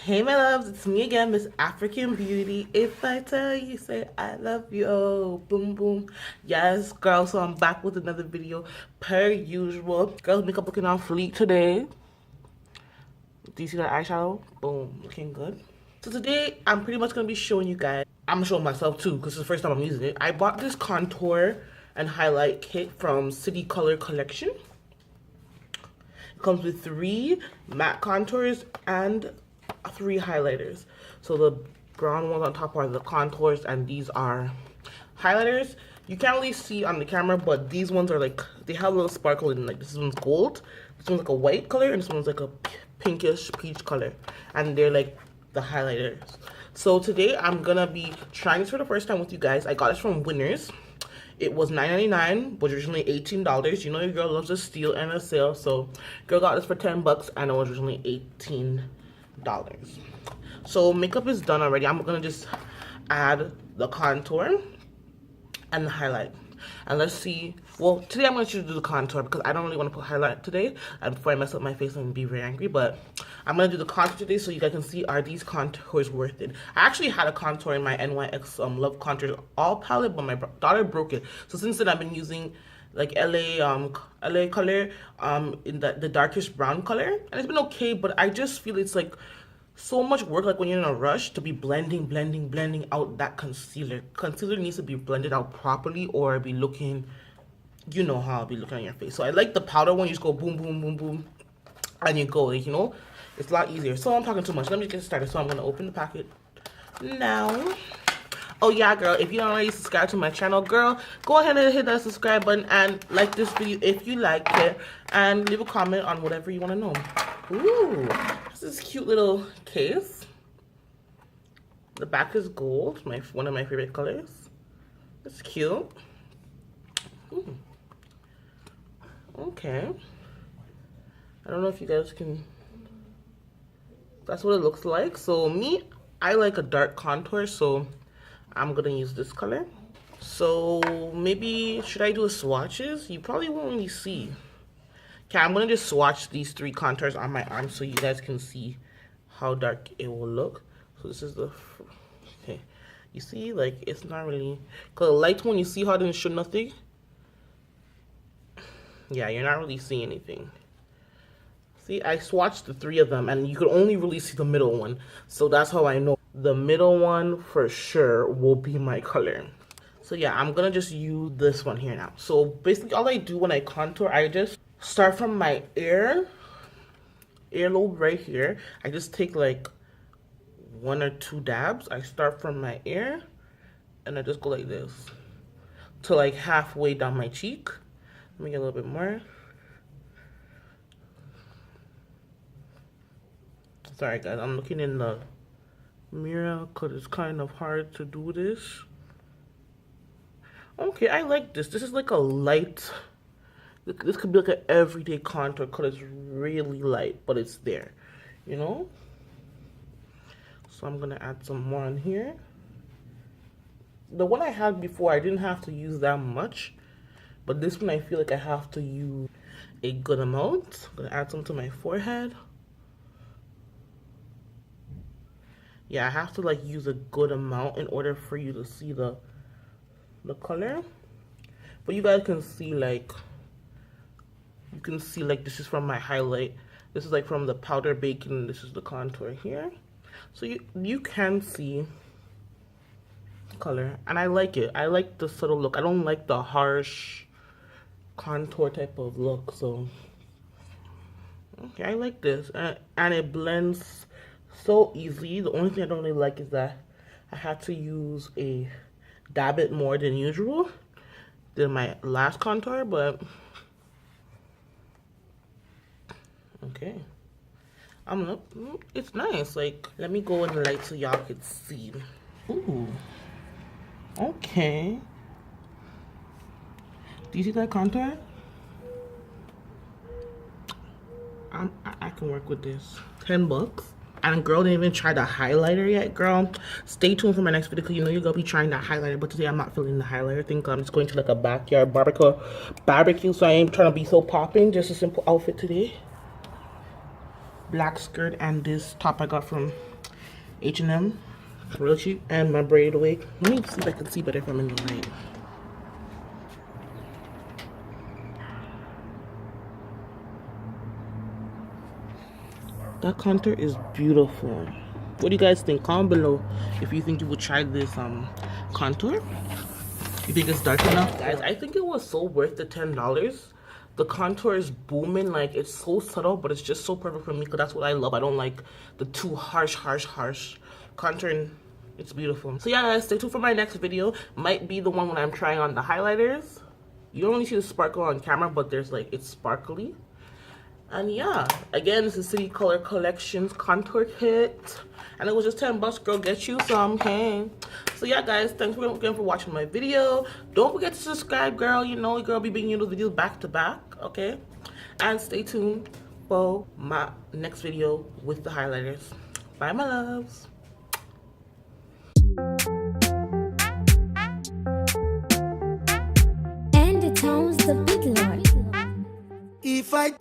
Hey my loves, it's me again, Miss African Beauty. If I tell you, say I love you. Oh, boom boom. Yes, girl, so I'm back with another video per usual. Girls, makeup looking on fleek today. Do you see that eyeshadow? Boom, looking good. So today, I'm pretty much going to be showing you guys. I'm going to show myself too, because it's the first time I'm using it. I bought this contour and highlight kit from City Color Collection. It comes with 3 matte contours and 3 highlighters. So the brown ones on top are the contours and these are highlighters. You can't really see on the camera, but these ones are like, they have a little sparkle in, like this one's gold, this one's like a white color, and this one's like a pinkish peach color, and they're like the highlighters. So today I'm gonna be trying this for the first time with you guys. I got this from Winners. It was $9.99, was originally $18. You know your girl loves a steal and a sale, so girl got this for 10 bucks and it was originally $18. So makeup is done already. I'm gonna just add the contour and the highlight, and let's see. Well, today I'm going to do the contour because I don't really want to put highlight today and before I mess up my face and be very angry, but I'm going to do the contour today so you guys can see, are these contours worth it. I actually had a contour in my NYX Love Contours All palette, but my daughter broke it. So since then I've been using like LA color in the darkest brown color, and it's been okay, but I just feel it's like so much work, like when you're in a rush, to be blending out that concealer. Concealer needs to be blended out properly or be looking, you know how I'll be looking on your face. So I like the powder one. You just go boom boom and you go, like, you know, it's a lot easier. So I'm talking too much, let me get started. So I'm gonna open the packet now. Oh yeah, girl, if you don't already subscribe to my channel, girl, go ahead and hit that subscribe button and like this video if you like it, and leave a comment on whatever you want to know. Ooh, this is cute little case. The back is gold, one of my favorite colors. It's cute. Ooh. Okay. I don't know if you guys can. That's what it looks like. So me, I like a dark contour, so I'm gonna use this color. So maybe, should I do a swatches? You probably won't really see. Okay, I'm gonna just swatch these 3 contours on my arm so you guys can see how dark it will look. So this is the, okay, you see, like, it's not really, because the light one, you see how it didn't show nothing? Yeah, you're not really seeing anything. See, I swatched the 3 of them, and you could only really see the middle one. So that's how I know the middle one for sure will be my color. So yeah, I'm gonna just use this one here now. So basically all I do when I contour, I just start from my earlobe right here. I just take like 1 or 2 dabs. I start from my ear and I just go like this to like halfway down my cheek. Let me get a little bit more. Sorry guys, I'm looking in the mirror because it's kind of hard to do this. Okay, I like this. This is like a light, this could be like an everyday contour because it's really light, but it's there, you know? So I'm gonna add some more on here. The one I had before, I didn't have to use that much, but this one I feel like I have to use a good amount. I'm gonna add some to my forehead. Yeah, I have to like use a good amount in order for you to see the color. But you guys can see, like, you can see like this is from my highlight. This is like from the powder bacon. This is the contour here. So you can see color, and I like it. I like the subtle look. I don't like the harsh contour type of look. So okay, I like this, and it blends so easily. The only thing I don't really like is that I had to use a dab it more than usual than my last contour, but okay. It's nice. Like, let me go in the light so y'all can see. Ooh. Okay. Do you see that contour? I can work with this. 10 bucks. And girl didn't even try the highlighter yet, girl. Stay tuned for my next video because you know you're gonna be trying that highlighter, but today I'm not feeling the highlighter thing. I'm just going to like a backyard barbecue, so I ain't trying to be so popping. Just a simple outfit today. Black skirt and this top I got from H&M, real cheap. And my braid wig. Let me see if I can see better if I'm in the light. That contour is beautiful. What do you guys think? Comment below if you think you would try this contour. You think it's dark enough? Guys, I think it was so worth the $10. The contour is booming. Like, it's so subtle, but it's just so perfect for me because that's what I love. I don't like the too harsh contouring. It's beautiful. So yeah, guys, stay tuned for my next video. Might be the one when I'm trying on the highlighters. You don't really see the sparkle on camera, but there's like, it's sparkly. And yeah, again, this is City Color Collections contour kit, and it was just $10. Girl, get you some, hey. So yeah, guys, thanks again for watching my video. Don't forget to subscribe, girl. You know, girl be bringing you those videos back to back, okay? And stay tuned for my next video with the highlighters. Bye, my loves. And it sounds the big Lord. If I